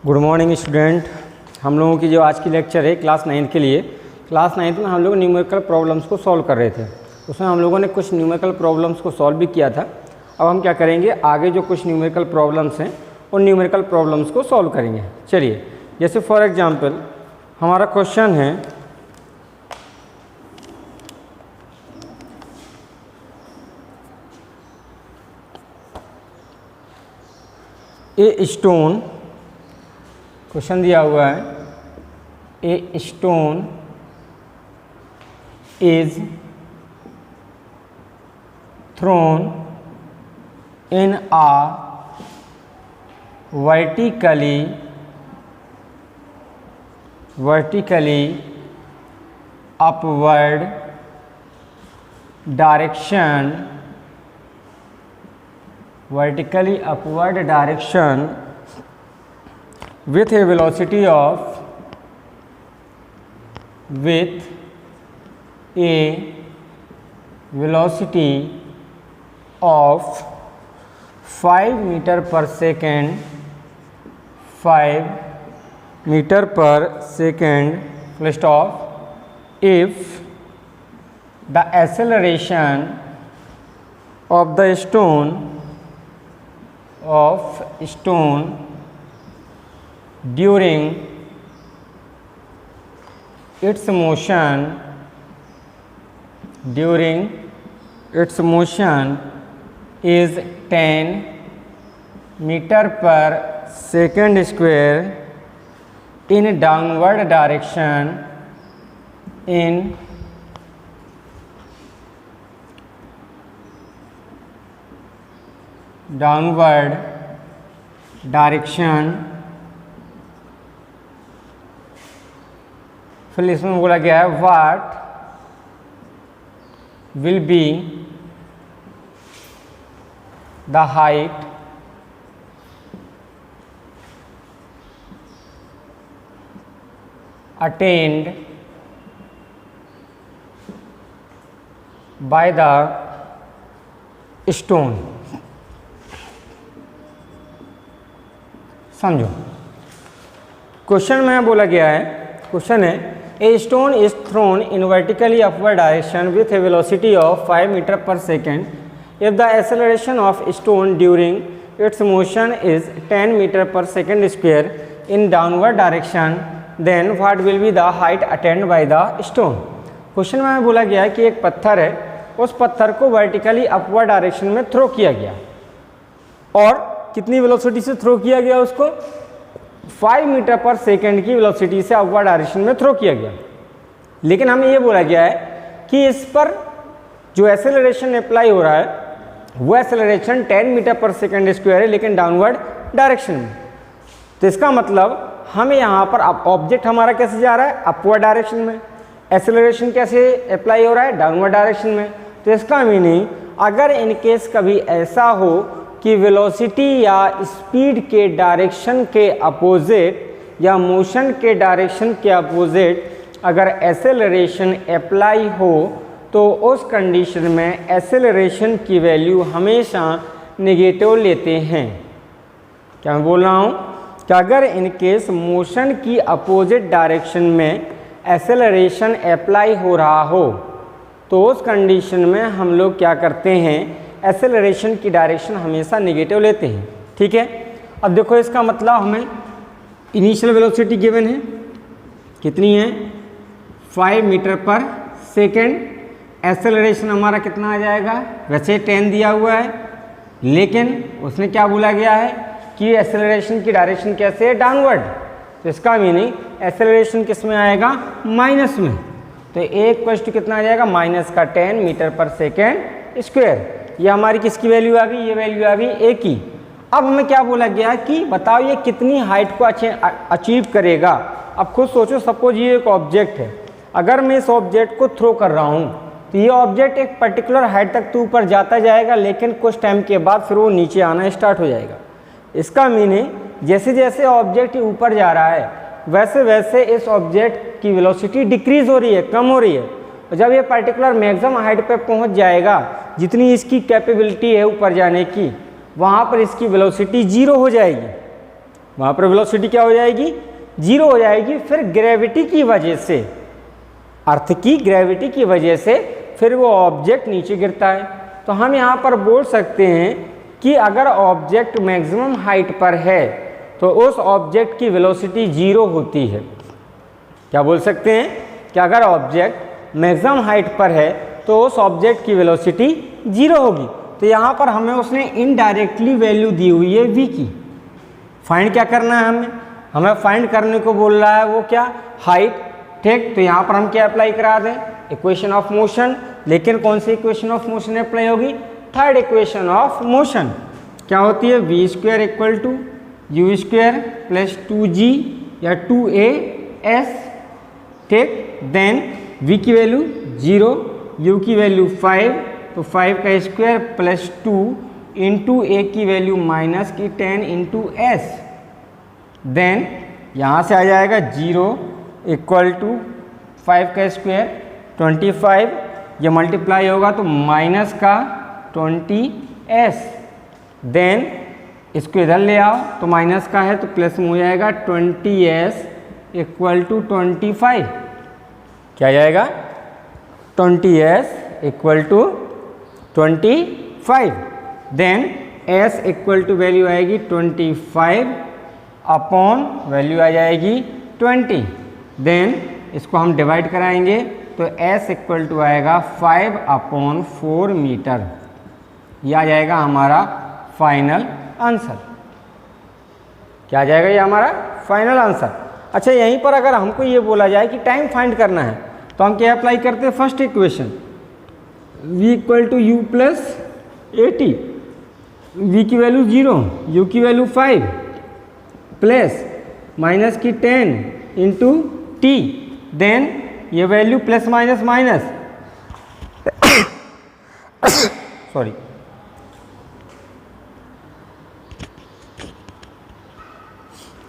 Good morning student. हम लोगों की जो आज की लेक्चर है क्लास 9 के लिए, क्लास 9 में हम लोग न्यूमेरिकल प्रॉब्लम्स को सॉल्व कर रहे थे। उसमें हम लोगों ने कुछ न्यूमेरिकल प्रॉब्लम्स को सॉल्व भी किया था। अब हम क्या करेंगे, आगे जो कुछ न्यूमेरिकल प्रॉब्लम्स हैं उन न्यूमेरिकल प्रॉब्लम्स को सॉल्व करेंगे। चलिए, जैसे फॉर एग्जांपल हमारा क्वेश्चन है ए स्टोन, क्वेश्चन दिया हुआ है a stone is thrown in a vertically upward direction with a velocity of 5 meter per second, 5 meter per second full stop, if the acceleration of the stone during its motion is 10 meter per second square in downward direction फिर इसमें बोला गया है what will be the height attained by the stone। समझो, question में बोला गया है, क्वेश्चन है a stone is thrown in vertically upward direction with a velocity of 5 metre पर second if the acceleration of stone during its motion is 10 meter per second square in downward direction, then what will be the height attained by the stone। Question में बोला गया है कि एक पत्थर है, उस पत्थर को वर्टिकली अपवर्ड डायरेक्शन में थ्रो किया गया और कितनी वेलोसिटी से थ्रो किया गया, उसको 5 मीटर पर सेकेंड की वेलोसिटी से अपवर्ड डायरेक्शन में थ्रो किया गया। लेकिन हमें ये बोला गया है कि इस पर जो एक्सेलरेशन अप्लाई हो रहा है वो एक्सेलरेशन 10 मीटर पर सेकेंड स्क्वायर है, लेकिन डाउनवर्ड डायरेक्शन में। तो इसका मतलब हमें यहाँ पर ऑब्जेक्ट हमारा कैसे जा रहा है, अपवर्ड डायरेक्शन में। एक्सेलरेशन कैसे अप्लाई हो रहा है, डाउनवर्ड डायरेक्शन में। तो इसका मीनिंग अगर इन केस कभी ऐसा हो कि वेलोसिटी या स्पीड के डायरेक्शन के अपोजिट या मोशन के डायरेक्शन के अपोजिट अगर एक्सेलरेशन अप्लाई हो तो उस कंडीशन में एक्सेलरेशन की वैल्यू हमेशा नेगेटिव लेते हैं। क्या मैं बोल रहा हूँ कि अगर इन केस मोशन की अपोजिट डायरेक्शन में एक्सेलरेशन अप्लाई हो रहा हो तो उस कंडीशन में हम लोग क्या करते हैं, एक्सेलरेशन की डायरेक्शन हमेशा नेगेटिव लेते हैं। ठीक है, अब देखो इसका मतलब हमें इनिशियल वेलोसिटी गिवन है, कितनी है 5 मीटर पर सेकेंड। एक्सेलरेशन हमारा कितना आ जाएगा, वैसे 10 दिया हुआ है, लेकिन उसने क्या बोला गया है कि एक्सेलरेशन की डायरेक्शन कैसे है, डाउनवर्ड। तो इसका मीनिंग एक्सेलरेशन किस में आएगा, माइनस में। तो एक क्वेश्चन कितना आ जाएगा, -10 मीटर पर सेकेंड स्क्वायर। ये हमारी किसकी वैल्यू आ गई, ये वैल्यू आ गई ए की। अब हमें क्या बोला गया कि बताओ ये कितनी हाइट को अचीव करेगा। अब खुद सोचो, सपोज ये एक ऑब्जेक्ट है, अगर मैं इस ऑब्जेक्ट को थ्रो कर रहा हूँ तो ये ऑब्जेक्ट एक पर्टिकुलर हाइट तक तो ऊपर जाता जाएगा, लेकिन कुछ टाइम के बाद फिर वो नीचे आना स्टार्ट हो जाएगा। इसका मीनिंग जैसे जैसे ऑब्जेक्ट ऊपर जा रहा है वैसे वैसे इस ऑब्जेक्ट की वेलोसिटी डिक्रीज हो रही है, कम हो रही है। और जब ये पर्टिकुलर मैक्सिमम हाइट पे पहुंच जाएगा, जितनी इसकी कैपेबिलिटी है ऊपर जाने की, वहाँ पर इसकी वेलोसिटी जीरो हो जाएगी। वहाँ पर वेलोसिटी क्या हो जाएगी, 0 हो जाएगी। फिर ग्रेविटी की वजह से, अर्थ की ग्रेविटी की वजह से फिर वो ऑब्जेक्ट नीचे गिरता है। तो हम यहाँ पर बोल सकते हैं कि अगर ऑब्जेक्ट मैक्सिमम हाइट पर है तो उस ऑब्जेक्ट की वेलोसिटी 0 होती है। क्या बोल सकते हैं कि अगर ऑब्जेक्ट मैक्सिमम हाइट पर है तो उस ऑब्जेक्ट की वेलोसिटी 0 होगी। तो यहाँ पर हमें उसने इनडायरेक्टली वैल्यू दी हुई है v की। फाइंड क्या करना है, हमें फाइंड करने को बोल रहा है वो क्या, हाइट। ठीक, तो यहाँ पर हम क्या अप्लाई करा दें, इक्वेशन ऑफ मोशन। लेकिन कौन सी इक्वेशन ऑफ मोशन अप्लाई होगी, थर्ड इक्वेशन ऑफ मोशन। क्या होती है, v square equal to u square plus 2g या 2as। ठीक, देन v की वैल्यू 0, u की वैल्यू 5, तो 5 का स्क्वायर प्लस 2 इंटू a की वैल्यू माइनस की 10 इंटू एस। देन यहाँ से आ जाएगा 0 इक्वल टू 5 का स्क्वायर 25, ये मल्टीप्लाई होगा तो माइनस का 20s। देन इसको इधर ले आओ तो माइनस का है तो प्लस में हो जाएगा 20s इक्वल टू 25। क्या जाएगा, 20s equal to 25। Then s equal to value आएगी 25 अपॉन वैल्यू आ जाएगी 20। देन इसको हम डिवाइड कराएंगे तो s इक्वल टू आएगा 5/4 मीटर। यह आ जाएगा हमारा फाइनल आंसर। क्या आ जाएगा, ये हमारा फाइनल आंसर। अच्छा, यहीं पर अगर हमको ये बोला जाए कि टाइम फाइंड करना है तो हम क्या अप्लाई करते हैं, first equation v equal to u plus 80, v की वैल्यू 0, u की वैल्यू 5 प्लस माइनस की 10 इंटू t। देन ये value plus minus minus sorry,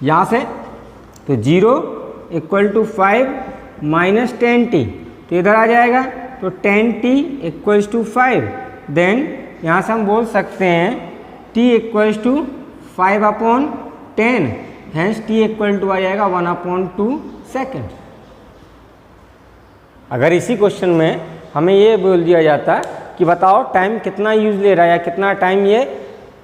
यहाँ से तो 0 इक्वल टू 5 माइनस 10t, तो इधर आ जाएगा तो 10t इक्वल्स टू 5। देन यहाँ से हम बोल सकते हैं t equals to 5/10, hence t equal to आ जाएगा 1/2 सेकेंड। अगर इसी क्वेश्चन में हमें ये बोल दिया जाता कि बताओ टाइम कितना यूज ले रहा है या कितना टाइम ये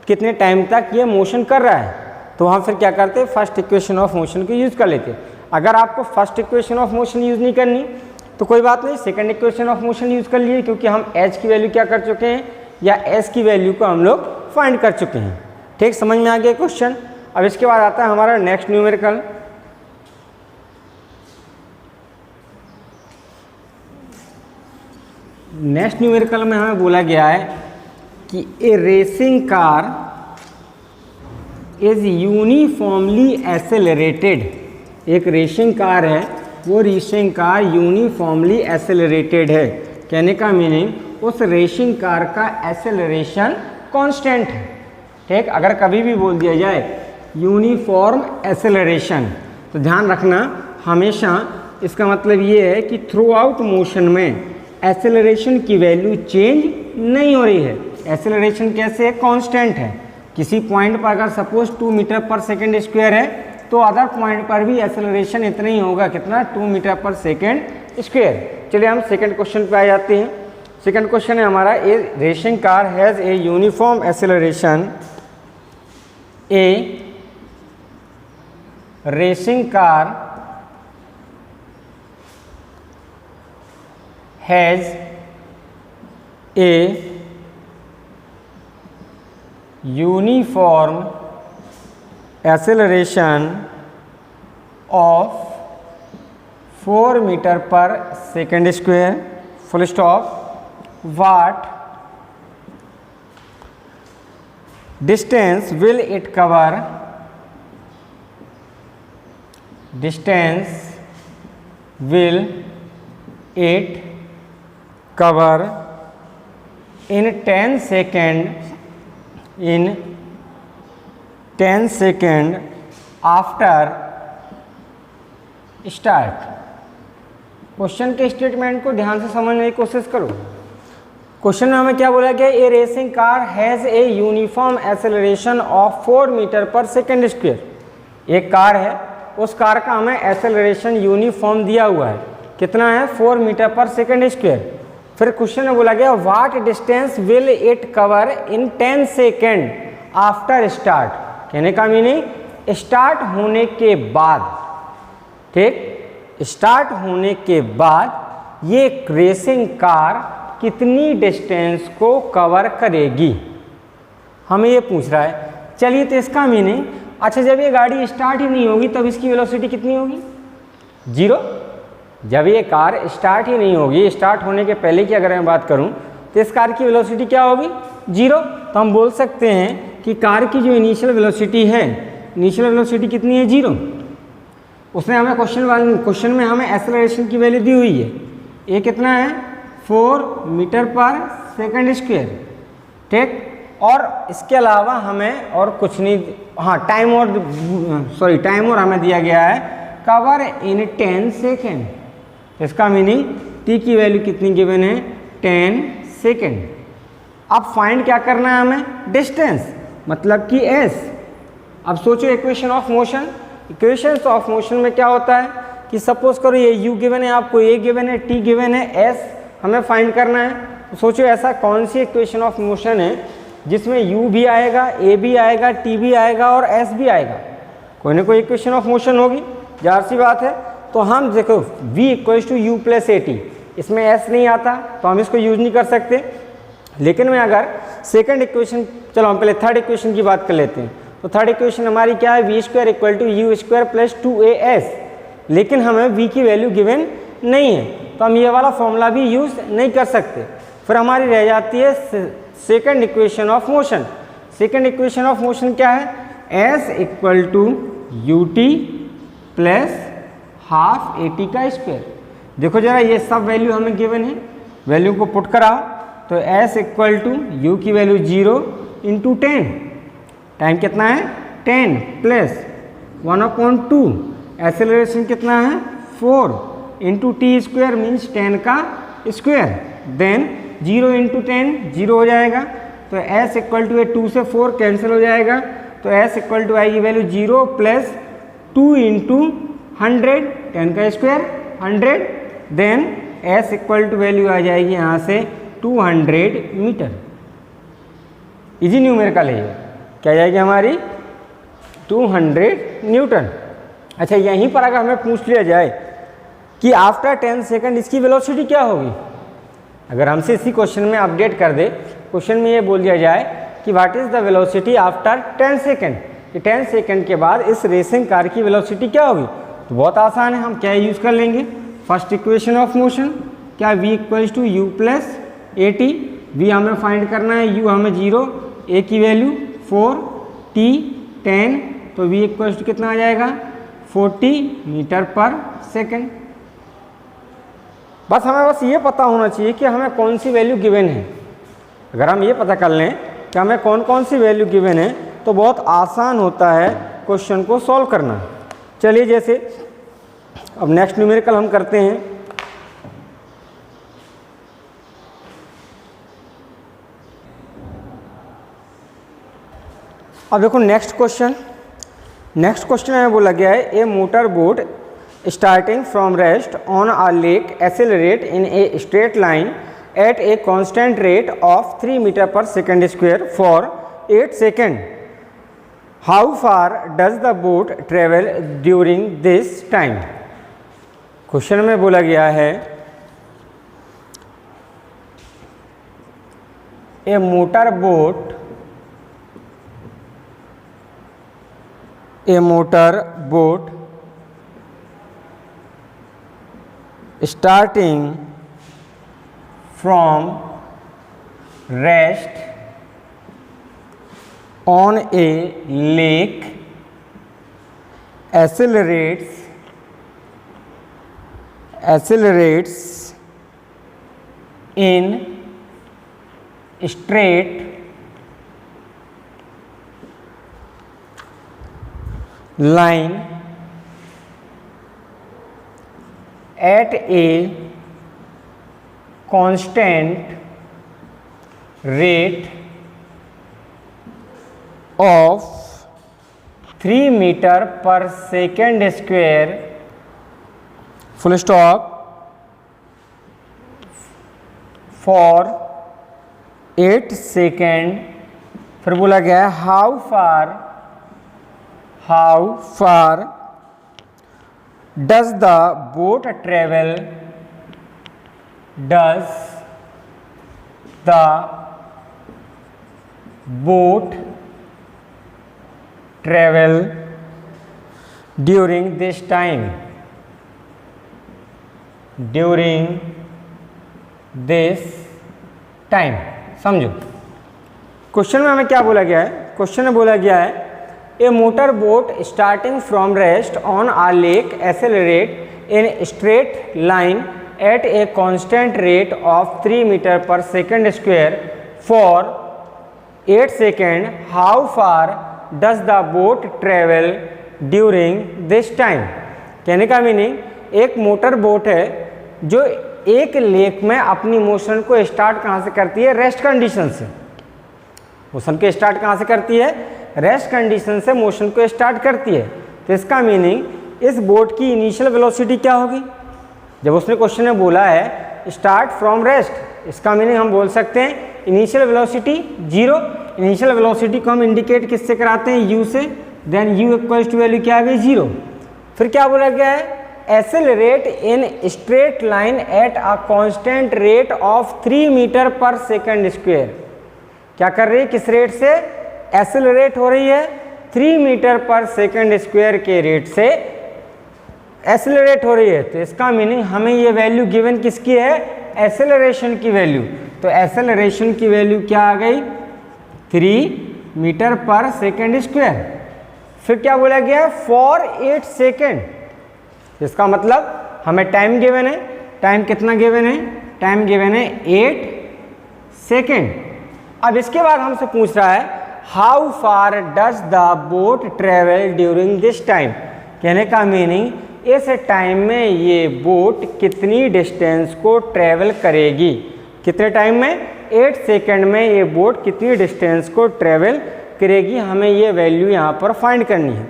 कितने टाइम तक ये मोशन कर रहा है, तो हम फिर क्या करते, फर्स्ट इक्वेशन ऑफ मोशन को यूज़ कर लेते। अगर आपको first equation of motion use नहीं करनी तो कोई बात नहीं, second equation of motion use कर लिए, क्योंकि हम h की वैल्यू क्या कर चुके हैं या s की वैल्यू को हम लोग फाइंड कर चुके हैं। ठीक, समझ में आ गया क्वेश्चन। अब इसके बाद आता है हमारा नेक्स्ट न्यूमेरिकल। नेक्स्ट न्यूमेरिकल में हमें बोला गया है कि a racing car is uniformly accelerated. एक रेसिंग कार है, वो रेसिंग कार यूनिफॉर्मली एक्सेलरेटेड है। कहने का मीनिंग उस रेसिंग कार का एक्सेलरेशन कांस्टेंट है। ठीक, अगर कभी भी बोल दिया जाए यूनिफॉर्म एक्सेलरेशन तो ध्यान रखना हमेशा इसका मतलब ये है कि थ्रू आउट मोशन में एक्सेलरेशन की वैल्यू चेंज नहीं हो रही है। एक्सेलरेशन कैसे है, कांस्टेंट है। किसी पॉइंट पर अगर सपोज 2 मीटर पर सेकेंड स्क्वायर है तो अदर पॉइंट पर भी एक्सेलरेशन इतना ही होगा, कितना, 2 मीटर पर सेकेंड स्क्वायर। चलिए हम सेकंड क्वेश्चन पे आ जाते हैं। सेकंड क्वेश्चन है हमारा, a racing car has a uniform acceleration. A racing car has a uniform acceleration of 4 meter per second square, full stop. What distance will it cover? Distance will it cover in 10 seconds in 10 second after start. Question के statement को ध्यान से समझने की कोशिश करो। Question में हमें क्या बोला गया, a racing car has a uniform acceleration of 4 metre पर सेकेंड स्क्वायर। एक कार है, उस कार का हमें एक्सेलरेशन यूनिफॉर्म दिया हुआ है, कितना है 4 मीटर पर सेकंड स्क्वायर। फिर क्वेश्चन में बोला गया what distance will it cover in 10 second after start. कहने का मीनिंग स्टार्ट होने के बाद, ठीक, स्टार्ट होने के बाद ये रेसिंग कार कितनी डिस्टेंस को कवर करेगी, हमें ये पूछ रहा है। चलिए तो इसका मीनिंग, अच्छा जब ये गाड़ी स्टार्ट ही नहीं होगी तब इसकी वेलोसिटी कितनी होगी, 0। जब ये कार स्टार्ट ही नहीं होगी, स्टार्ट होने के पहले की अगर मैं बात करूं तो इस कार की वेलोसिटी क्या होगी, 0। तो हम बोल सकते हैं कि कार की जो इनिशियल वेलोसिटी है, इनिशियल वेलोसिटी कितनी है, 0। उसने हमें क्वेश्चन में हमें एक्सेलरेशन की वैल्यू दी हुई है, ये कितना है 4 मीटर पर सेकंड स्क्वायर, ठीक। और इसके अलावा हमें और कुछ नहीं, हाँ टाइम और हमें दिया गया है कवर इन 10 सेकेंड। इसका मीनिंग टी की वैल्यू कितनी गिवन है, 10 सेकेंड। अब फाइंड क्या करना है हमें, डिस्टेंस, मतलब कि एस। अब सोचो equation of motion, equations of motion में क्या होता है कि सपोज करो ये यू गिवन है, आपको ए गिवन है, टी गिवन है, एस हमें फाइंड करना है। तो सोचो ऐसा कौन सी इक्वेशन ऑफ मोशन है जिसमें यू भी आएगा, ए भी आएगा, टी भी आएगा और एस भी आएगा, कोई ना कोई इक्वेशन ऑफ मोशन होगी, जाहिर सी बात है। तो हम देखो v equals to u plus a t, इसमें s नहीं आता तो हम इसको यूज नहीं कर सकते। लेकिन मैं अगर सेकंड इक्वेशन, चलो हम पहले थर्ड इक्वेशन की बात कर लेते हैं। तो थर्ड इक्वेशन हमारी क्या है, v square equal to u square plus 2as, लेकिन हमें v की वैल्यू गिवन नहीं है तो हम ये वाला फॉर्मूला भी यूज नहीं कर सकते। फिर हमारी रह जाती है second equation of motion. Second equation of motion क्या है, s equal to u t plus half a t का स्क्वायर। देखो जरा ये सब वैल्यू हमें गिवन है, वैल्यू को पुट कराओ तो s इक्वल टू यू की वैल्यू 0 इंटू 10, टाइम कितना है 10 प्लस 1/2, एक्सेलरेशन कितना है 4 इंटू टी स्क्वायर मीन्स 10 का स्क्वायर, देन 0 इंटू 10 0 हो जाएगा। तो s इक्वल टू 2 से 4 कैंसिल हो जाएगा, तो s इक्वल टू आएगी वैल्यू 0 प्लस 2 इंटू 100, 10 का square 100, then s equal to value आ जाएगी यहाँ से 200 मीटर। इजी न्यूमेरिकल है ये, क्या जाएगी हमारी 200 न्यूटन। अच्छा यहीं पर अगर हमें पूछ लिया जाए कि आफ्टर 10 सेकंड इसकी वेलोसिटी क्या होगी, अगर हमसे इसी क्वेश्चन में अपडेट कर दे, क्वेश्चन में ये बोल दिया जाए कि what is the velocity after 10 second, कि 10 सेकंड के बाद इस रेसिंग कार की वेलोसिटी क्या होगी, तो बहुत आसान है, हम क्या यूज़ कर लेंगे, फर्स्ट इक्वेशन ऑफ मोशन, क्या v equals to u plus a t, v हमें फाइंड करना है, u हमें 0, a की वैल्यू 4, t 10, तो v इक्वल्स टू कितना आ जाएगा 40 मीटर पर सेकेंड। बस हमें बस ये पता होना चाहिए कि हमें कौन सी वैल्यू गिवन है। अगर हम ये पता कर लें कि हमें कौन कौन सी वैल्यू गिवन है तो बहुत आसान होता है क्वेश्चन को सॉल्व करना। चलिए जैसे अब नेक्स्ट न्यूमेरिकल हम करते हैं। अब देखो नेक्स्ट क्वेश्चन में बोला गया है a motor boat starting from rest on a lake accelerate in a straight line at a constant rate of 3 meter per second square for 8 seconds. How far does the boat travel during this time? Question में बोला गया है a motor boat starting from rest on a lake accelerates in straight line at a constant rate of 3 metre पर second square full stop for 8 second. फिर बोला गया है how far does the boat travel, does the boat travel during this time, during this time. समझो question में हमें क्या बोला गया है। क्वेश्चन में बोला गया है a motor boat starting from rest on a lake accelerate in straight line at a constant rate of 3 metre पर second square for 8 second. How far does the boat travel during this time. कहने का meaning एक motor boat है जो एक lake में अपनी motion को स्टार्ट कहाँ से करती है, रेस्ट कंडीशन से। मोशन को स्टार्ट कहाँ से करती है, रेस्ट कंडीशन से मोशन को स्टार्ट करती है। तो इसका मीनिंग इस बोट की इनिशियल वेलोसिटी क्या होगी। जब उसने क्वेश्चन में बोला है स्टार्ट फ्रॉम रेस्ट, इसका मीनिंग हम बोल सकते हैं इनिशियल वेलोसिटी 0। इनिशियल वेलोसिटी को हम इंडिकेट किससे कराते हैं, u से। Then u equals to value क्या आ गई 0। फिर क्या बोला गया है accelerate in straight line at a constant rate of 3 metre पर सेकेंड स्क्वायर। क्या कर रही है, किस रेट से एक्सेलरेट हो रही है, 3 मीटर पर सेकेंड स्क्वायर के रेट से एक्सेलरेट हो रही है। तो इसका मीनिंग हमें ये वैल्यू गिवन किसकी है, एक्सेलरेशन की वैल्यू। तो एक्सेलरेशन की वैल्यू क्या आ गई 3 मीटर पर सेकेंड स्क्वायर। फिर क्या बोला गया फॉर 8 सेकेंड। इसका मतलब हमें टाइम गिवन है, टाइम कितना गिवन है, टाइम गिवन है 8 सेकेंड। अब इसके बाद हमसे पूछ रहा है how far does the boat travel during this time. कहने का मीनिंग इस टाइम में ये बोट कितनी डिस्टेंस को ट्रेवल करेगी। कितने टाइम में, 8 सेकेंड में ये बोट कितनी डिस्टेंस को ट्रेवल करेगी। हमें ये वैल्यू यहाँ पर फाइंड करनी है।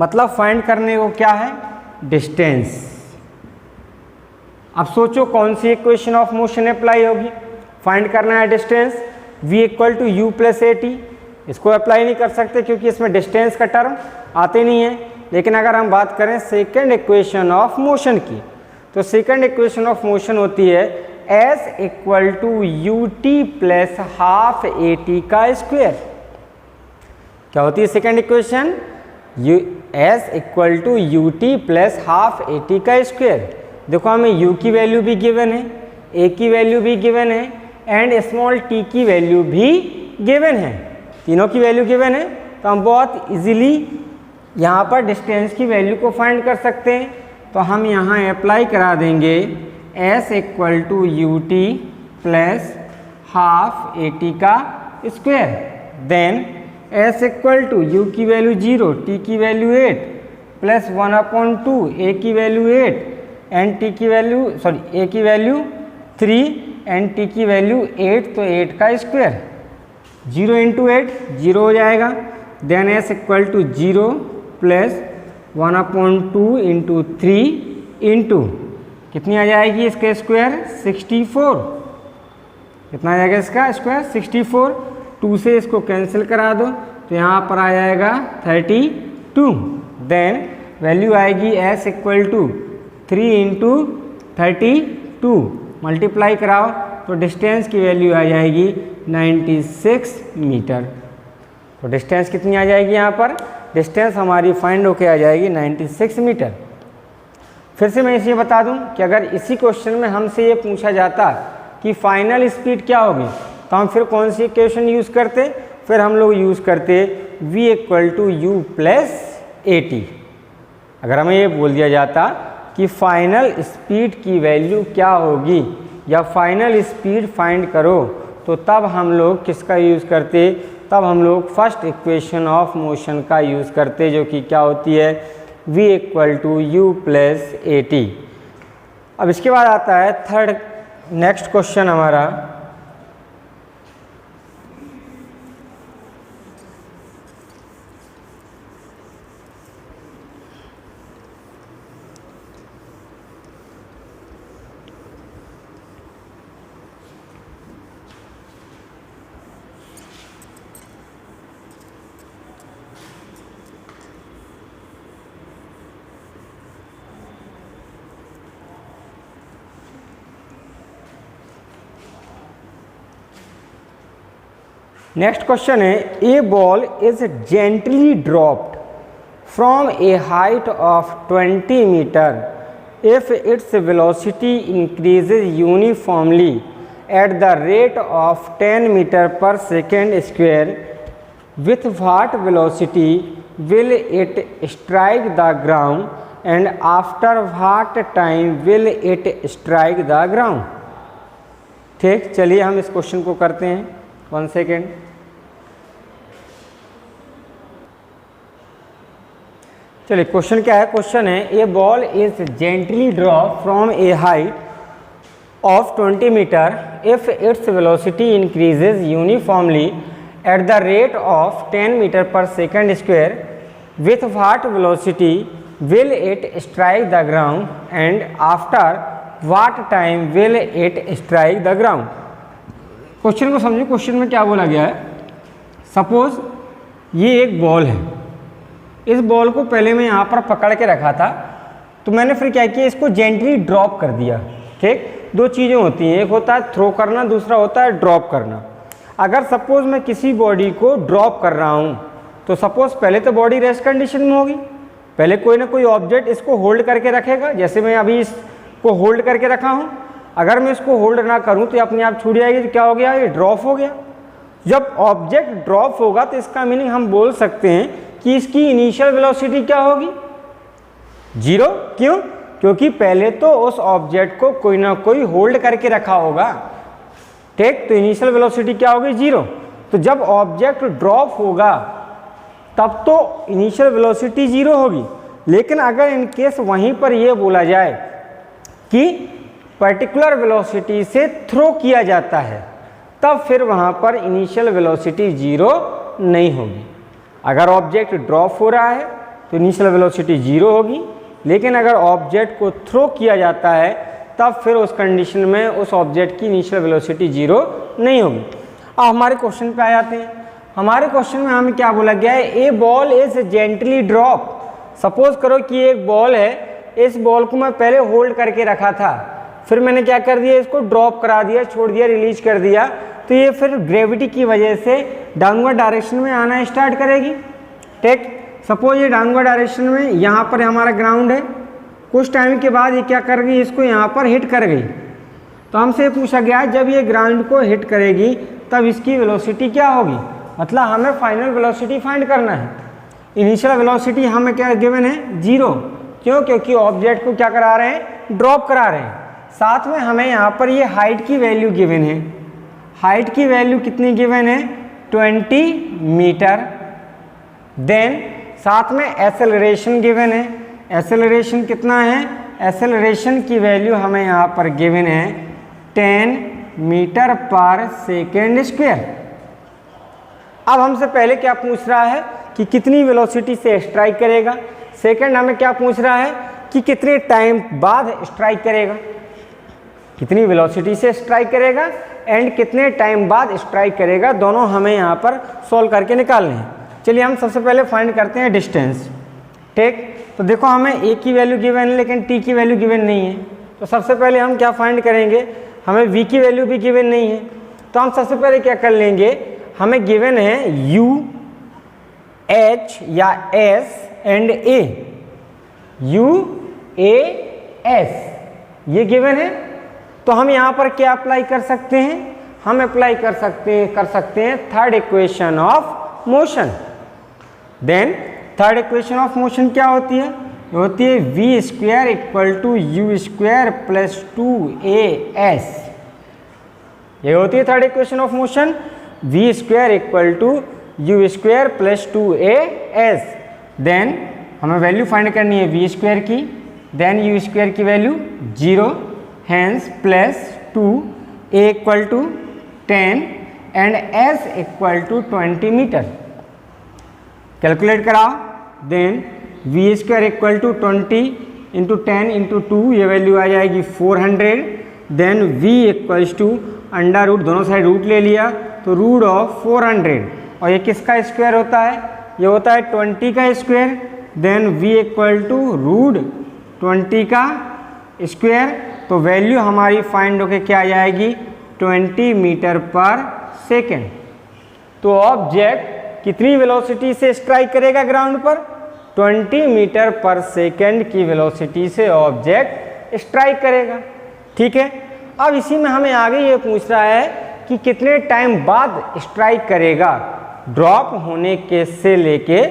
मतलब फाइंड करने को क्या है, डिस्टेंस। अब सोचो कौन सी इक्वेशन ऑफ मोशन अप्लाई होगी। फाइंड करना है distance, v equal to u plus a t. इसको अप्लाई नहीं कर सकते क्योंकि इसमें डिस्टेंस का टर्म आते नहीं है। लेकिन अगर हम बात करें सेकेंड इक्वेशन ऑफ मोशन की, तो सेकेंड इक्वेशन ऑफ मोशन होती है s equal to u t plus half a t का स्क्वायर। क्या होती है second equation, s equal to u t plus half a t का स्क्वायर। देखो हमें u की वैल्यू भी गिवन है, a की वैल्यू भी गिवन है एंड स्मॉल t की वैल्यू भी गिवन है। तीनों की वैल्यू गिवन है तो हम बहुत इजीली यहाँ पर डिस्टेंस की वैल्यू को फाइंड कर सकते हैं। तो हम यहाँ अप्लाई करा देंगे s equal to u t plus half a t का square. Then s equal to u की वैल्यू 0, t की वैल्यू 8 प्लस 1/2, a की वैल्यू 8 एंड t की वैल्यू a की वैल्यू 3 एंड t की वैल्यू 8, तो 8 का स्क्वायर। 0 इंटू 8 0 हो जाएगा। Then s equal to 0 plus 1/2 into 3 into कितनी आ जाएगी इसका स्क्वायर 64। कितना आ जाएगा इसका स्क्वायर 64। 2 से इसको कैंसिल करा दो तो यहाँ पर आ जाएगा 32। देन वैल्यू आएगी s equal to 3 into 32 multiply कराओ तो डिस्टेंस की वैल्यू आ जाएगी 96 मीटर। तो डिस्टेंस कितनी आ जाएगी यहाँ पर, डिस्टेंस हमारी फाइंड होके आ जाएगी 96 मीटर। फिर से मैं इसे बता दूं कि अगर इसी क्वेश्चन में हमसे ये पूछा जाता कि फाइनल स्पीड क्या होगी तो हम फिर कौन सी इक्वेशन यूज़ करते, फिर हम लोग यूज़ करते v equal to u plus a t. अगर हमें ये बोल दिया जाता कि फाइनल स्पीड की वैल्यू क्या होगी या फाइनल स्पीड फाइंड करो, तो तब हम लोग किसका यूज़ करते, तब हम लोग फर्स्ट इक्वेशन ऑफ मोशन का यूज़ करते, जो कि क्या होती है v equal to u plus a t. अब इसके बाद आता है थर्ड नेक्स्ट क्वेश्चन हमारा, नेक्स्ट क्वेश्चन है, a ball is gently dropped from a height of 20 metre if its velocity increases uniformly at the rate of 10 metre पर second square, with what velocity will it strike the ground and after what time will it strike the ground? ठीक, चलिए हम इस question को करते हैं। 1 second. चलिए question क्या है, क्वेश्चन है a ball is gently drop from a height of 20 metre if its velocity increases uniformly at the rate of 10 meter per second square, with what velocity will it strike the ground and after what time will it strike the ground? Question को समझिए, question में क्या बोला गया है। Suppose ये एक ball है, इस बॉल को पहले मैं यहाँ पर पकड़ के रखा था, तो मैंने फिर क्या किया, इसको जेंटली ड्रॉप कर दिया। ठीक, दो चीज़ें होती हैं, एक होता है थ्रो करना, दूसरा होता है ड्रॉप करना। अगर सपोज मैं किसी बॉडी को ड्रॉप कर रहा हूँ तो सपोज पहले तो बॉडी रेस्ट कंडीशन में होगी, पहले कोई ना कोई ऑब्जेक्ट इसको होल्ड करके रखेगा। जैसे मैं अभी इसको होल्ड करके रखा हूँ, अगर मैं इसको होल्ड ना करूँ तो ये अपने आप छूट जाएगी, तो क्या हो गया, ये ड्रॉप हो गया। जब ऑब्जेक्ट ड्रॉप होगा तो इसका मीनिंग हम बोल सकते हैं कि इसकी इनिशियल वेलोसिटी क्या होगी, 0। क्यों? क्योंकि पहले तो उस ऑब्जेक्ट को कोई ना कोई होल्ड करके रखा होगा। ठीक, तो इनिशियल वेलोसिटी क्या होगी, 0। तो जब ऑब्जेक्ट ड्रॉप होगा तब तो इनिशियल वेलोसिटी 0 होगी। लेकिन अगर इन केस वहीं पर यह बोला जाए कि पर्टिकुलर वेलोसिटी से थ्रो किया जाता है, तब फिर वहाँ पर इनिशियल वेलोसिटी 0 नहीं होगी। अगर ऑब्जेक्ट ड्रॉप हो रहा है तो इनिशियल वेलोसिटी 0 होगी, लेकिन अगर ऑब्जेक्ट को थ्रो किया जाता है तब फिर उस कंडीशन में उस ऑब्जेक्ट की इनिशियल वेलोसिटी 0 नहीं होगी। अब हमारे क्वेश्चन पे आ जाते हैं। हमारे क्वेश्चन में हमें क्या बोला गया है, a ball is gently drop. Suppose करो कि एक बॉल है, इस बॉल को मैं पहले होल्ड करके रखा था, फिर मैंने क्या कर दिया, इसको ड्रॉप करा दिया, छोड़ दिया, रिलीज कर दिया, तो ये फिर ग्रेविटी की वजह से डाउनवर्ड डायरेक्शन में आना स्टार्ट करेगी। ठीक, सपोज ये डाउनवर्ड डायरेक्शन में यहाँ पर हमारा ग्राउंड है, कुछ टाइम के बाद ये क्या कर गई, इसको यहाँ पर हिट कर गई। तो हमसे पूछा गया जब ये ग्राउंड को हिट करेगी तब इसकी वेलोसिटी क्या होगी, मतलब हमें फाइनल वेलोसिटी फाइंड करना है। इनिशियल वेलोसिटी हमें क्या गिवन है, 0। क्यों? क्योंकि ऑब्जेक्ट को क्या करा रहे हैं, ड्रॉप करा रहे हैं। साथ में हमें यहाँ पर ये हाइट की वैल्यू गिवन है। हाइट की वैल्यू कितनी गिवन है, 20 मीटर। देन साथ में एक्सेलरेशन गिवन है। एक्सेलरेशन कितना है, एक्सेलरेशन की वैल्यू हमें यहाँ पर गिवन है 10 मीटर पर सेकेंड स्क्वायर। अब हमसे पहले क्या पूछ रहा है कि कितनी वेलोसिटी से स्ट्राइक करेगा। सेकंड हमें क्या पूछ रहा है कि कितने टाइम बाद स्ट्राइक करेगा, कितनी वेलोसिटी से स्ट्राइक करेगा एंड कितने टाइम बाद स्ट्राइक करेगा, दोनों हमें यहाँ पर सॉल्व करके निकालने हैं। चलिए हम सबसे पहले फाइंड करते हैं डिस्टेंस। ठीक, तो देखो हमें ए की वैल्यू गिवन है लेकिन टी की वैल्यू गिवन नहीं है, तो सबसे पहले हम क्या फाइंड करेंगे, हमें वी की वैल्यू भी गिवन नहीं है, तो हम सबसे पहले क्या कर लेंगे, हमें गिवन है यू, एच या S and A. You, A, S ये गिवन है, तो हम यहाँ पर क्या अप्लाई कर सकते हैं, हम अप्लाई कर सकते हैं third equation of motion. Then third equation of motion क्या होती है, होती है v square equal to u square plus 2as। ये होती है third equation of motion, v square equal to u square plus 2as। Then हमें वैल्यू फाइंड करनी है वी स्क्वायर की, देन यू स्क्वायर की value 0, hence plus 2a equal to 10 and s equal to 20 metre. Calculate कराओ, then v square equal to 20 into 10 into 2, ये value आ जाएगी 400। Then v equals to under root, दोनों side root ले लिया तो root of 400, और ये किसका स्क्वायर होता है, ये होता है 20 का square. Then v equal to root 20 का स्क्वायर, तो वैल्यू हमारी फाइंड होके क्या आ जाएगी 20 मीटर पर सेकेंड। तो ऑब्जेक्ट कितनी वेलोसिटी से स्ट्राइक करेगा ग्राउंड पर? 20 मीटर पर सेकेंड की वेलोसिटी से ऑब्जेक्ट स्ट्राइक करेगा। ठीक है, अब इसी में हमें आगे ये पूछ रहा है कि कितने टाइम बाद स्ट्राइक करेगा, ड्रॉप होने के से लेके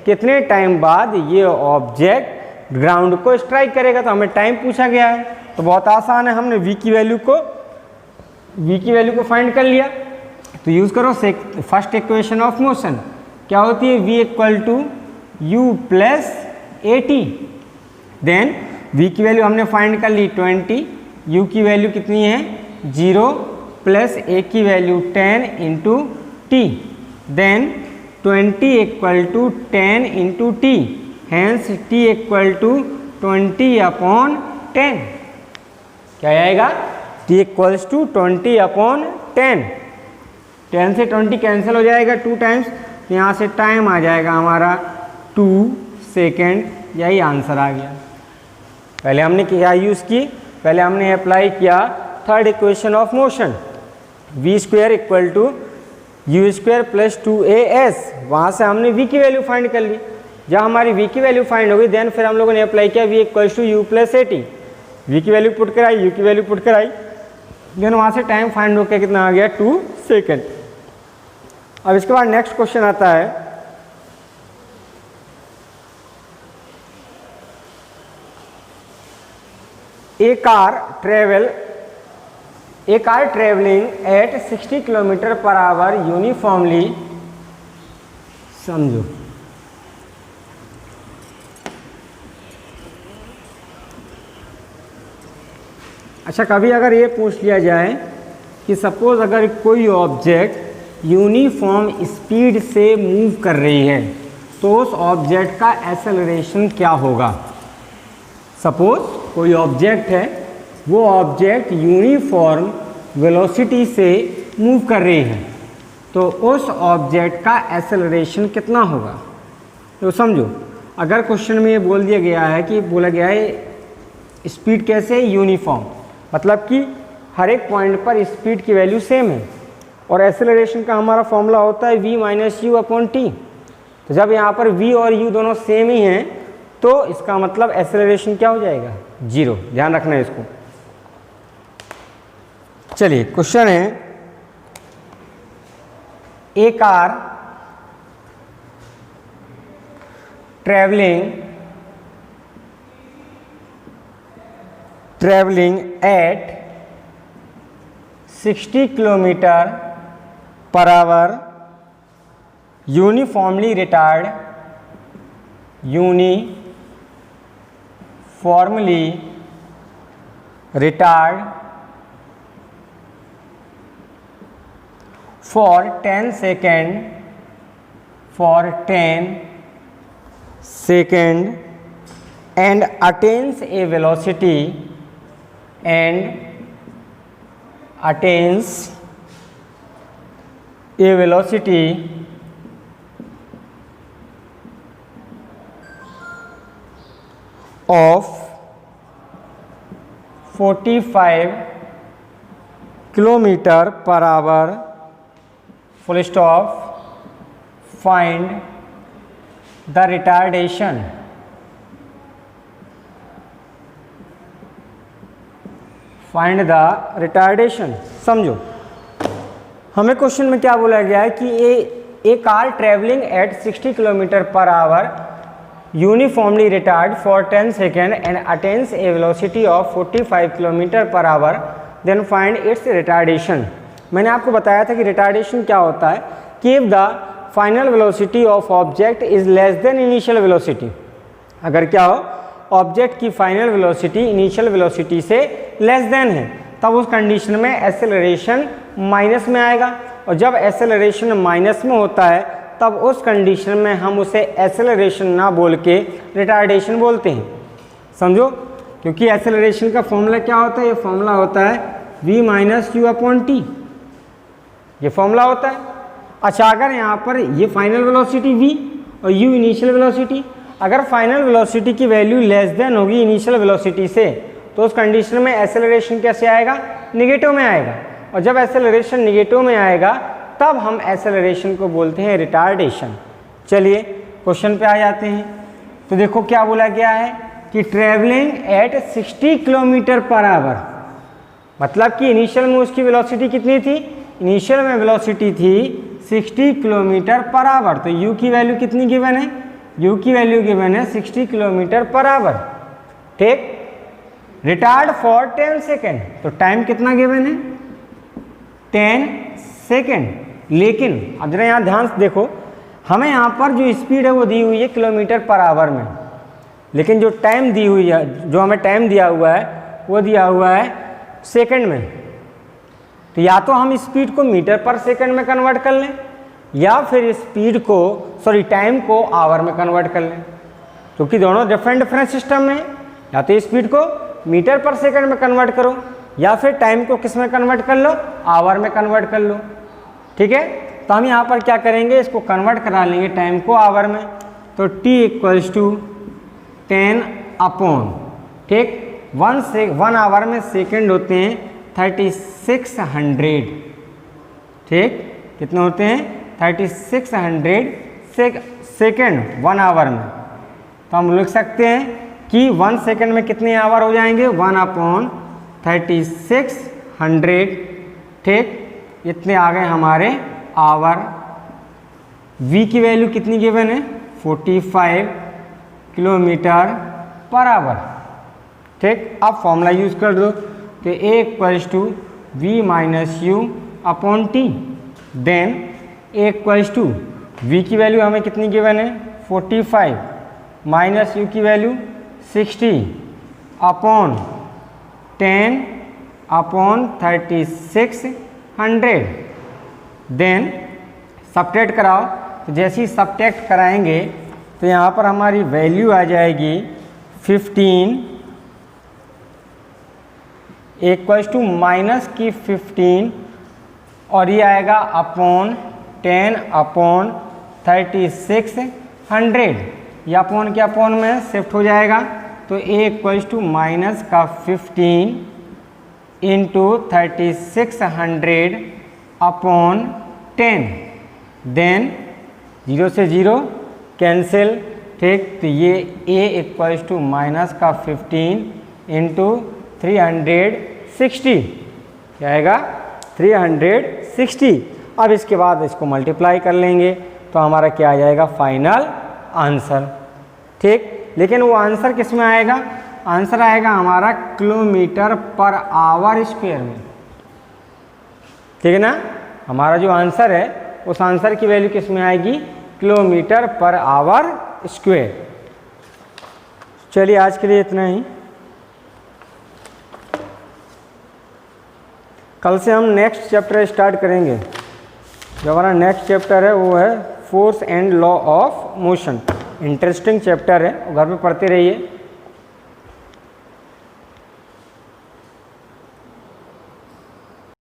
कितने टाइम बाद ये ऑब्जेक्ट ग्राउंड को स्ट्राइक करेगा। तो हमें टाइम पूछा गया है, तो बहुत आसान है, हमने v की वैल्यू को फाइंड कर लिया। तो यूज़ करो फर्स्ट इक्वेशन ऑफ मोशन, क्या होती है? v equal to u plus AT। Then v की वैल्यू हमने फाइंड कर ली 20, u की वैल्यू कितनी है 0 प्लस a की value 10 into t. Then 20 equal to 10 into t, hence t equal to 20/10। क्या आएगा? t equals to 20/10। 10 से 20 कैंसिल हो जाएगा 2 टाइम्स, तो यहाँ से टाइम आ जाएगा हमारा 2 सेकेंड। यही आंसर आ गया। पहले हमने क्या यूज़ की? पहले हमने अप्लाई किया third equation of motion, v square equal to u square plus 2as। वहाँ से हमने v की वैल्यू फाइंड कर ली। जब हमारी v की वैल्यू फाइंड हो गई, देन फिर हम लोगों ने अप्लाई किया v equals to u plus AT। v की वैल्यू पुट कराई, u की वैल्यू पुट कराई, देन वहाँ से टाइम फाइंड होकर कितना आ गया 2 सेकेंड। अब इसके बाद नेक्स्ट क्वेश्चन आता है, a car travelling at 60 kilometre per hour uniformly. समझो, अच्छा कभी अगर ये पूछ लिया जाए कि सपोज अगर कोई ऑब्जेक्ट यूनिफॉर्म स्पीड से मूव कर रही है तो उस ऑब्जेक्ट का एक्सेलरेशन क्या होगा? सपोज कोई ऑब्जेक्ट है, वो ऑब्जेक्ट यूनिफॉर्म वेलोसिटी से मूव कर रही है, तो उस ऑब्जेक्ट का एक्सेलरेशन कितना होगा? तो समझो, अगर क्वेश्चन में ये बोल दिया गया है कि बोला गया है स्पीड कैसे यूनिफॉर्म, मतलब कि हर एक पॉइंट पर स्पीड की वैल्यू सेम है, और एक्सेलरेशन का हमारा फॉर्मूला होता है v-u/t। तो जब यहाँ पर v और u दोनों सेम ही हैं, तो इसका मतलब एक्सेलरेशन क्या हो जाएगा? 0। ध्यान रखना है इसको। चलिए, क्वेश्चन है, a car travelling at 60 kilometre per hour uniformly retard for 10 second and attains a velocity of 45 kilometre per hour, full stop, find the retardation. समझो, हमें क्वेश्चन में क्या बोला गया है कि a car travelling at 60 kilometre per hour uniformly retard for 10 second and attains a velocity of 45 kilometre per hour, then find its retardation. मैंने आपको बताया था कि रिटार्डेशन क्या होता है कि if the final velocity of object is less than initial velocity. अगर क्या हो, ऑब्जेक्ट की फाइनल वेलोसिटी इनिशियल वेलोसिटी से लेस देन है, तब उस कंडीशन में एक्सेलरेशन माइनस में आएगा, और जब एक्सेलरेशन माइनस में होता है तब उस कंडीशन में हम उसे एक्सेलरेशन ना बोल के रिटार्डेशन बोलते हैं। समझो, क्योंकि एक्सेलरेशन का फॉर्मूला क्या होता है? ये फॉर्मूला होता है v-u/t, ये फॉर्मूला होता है। अच्छा, अगर यहाँ पर ये फाइनल वेलोसिटी v और u इनिशियल वेलोसिटी, अगर फाइनल वेलोसिटी की वैल्यू लेस देन होगी इनिशियल वेलोसिटी से, तो उस कंडीशन में एक्सेलरेशन कैसे आएगा? निगेटिव में आएगा, और जब एक्सेलरेशन निगेटिव में आएगा तब हम एक्सेलरेशन को बोलते हैं रिटार्डेशन। चलिए क्वेश्चन पे आ जाते हैं। तो देखो क्या बोला गया है कि travelling at 60 kilometre per our, मतलब कि इनिशियल में उसकी वेलोसिटी कितनी थी, इनिशियल में वेलोसिटी थी 60 किलोमीटर पर आवर। तो u की वैल्यू कितनी गिवन है, u की वैल्यू गिवन है 60 किलोमीटर पर आवर। ठीक, रिटार्ड फॉर 10 सेकेंड, तो टाइम कितना गिवन है 10 सेकेंड। लेकिन अब जरा यहाँ ध्यान से देखो, हमें यहाँ पर जो स्पीड है वो दी हुई है किलोमीटर पर आवर में, लेकिन जो टाइम दी हुई है, जो हमें टाइम दिया हुआ है वो दिया हुआ है सेकंड में। तो या तो हम स्पीड को मीटर पर सेकंड में कन्वर्ट कर लें, या फिर स्पीड को टाइम को आवर में कन्वर्ट कर लें, क्योंकि दोनों डिफरेंट सिस्टम में। या तो स्पीड को मीटर पर सेकंड में कन्वर्ट करो, या फिर टाइम को किस में कन्वर्ट कर लो, आवर में कन्वर्ट कर लो। ठीक है, तो हम यहाँ पर क्या करेंगे, इसको कन्वर्ट करा लेंगे टाइम को आवर में। तो t इक्वल्स टू 10 अपॉन, ठीक, 1 आवर में सेकंड होते हैं 3600। ठीक, कितने होते हैं 3600 सेकंड 1 आवर में। तो हम लिख सकते हैं कि 1 सेकंड में कितने आवर हो जाएंगे, 1 अपॉन 3600। ठीक, इतने आ गए हमारे आवर। v की वैल्यू कितनी गिवन है 45 किलोमीटर पर आवर। ठीक, अब फॉर्मूला यूज कर दो, तो a equals to v minus u upon t. Then a equals to v की वैल्यू हमें कितनी गिवन है 45 माइनस u की वैल्यू 60 अपॉन 10 अपॉन 3600। देन सब्ट्रैक्ट कराओ, तो जैसे ही सब्ट्रैक्ट कराएंगे तो यहाँ पर हमारी वैल्यू आ जाएगी 15 इक्वल्स टू माइनस की 15, और ये आएगा अपॉन 10 अपॉन 3600। ये अपॉन के अपॉन में शिफ्ट हो जाएगा, तो a इक्वल्स टू माइनस का 15 इंटू 3600 अपॉन 10। देन 0 से 0 कैंसिल। ठीक, तो ये a इक्वल्स टू माइनस का 15 इंटू 360, क्या आएगा 360। अब इसके बाद इसको मल्टीप्लाई कर लेंगे तो हमारा क्या आ जाएगा फाइनल आंसर। ठीक, लेकिन वो आंसर किस में आएगा, आंसर आएगा हमारा किलोमीटर पर आवर स्क्वायर में। ठीक है ना, हमारा जो आंसर है उस आंसर की वैल्यू किस में आएगी, किलोमीटर पर आवर स्क्वायर। चलिए आज के लिए इतना ही। कल से हम नेक्स्ट चैप्टर स्टार्ट करेंगे। जो हमारा नेक्स्ट चैप्टर है वो है force and law of motion. Interesting chapter है, घर पे पढ़ते रहिए।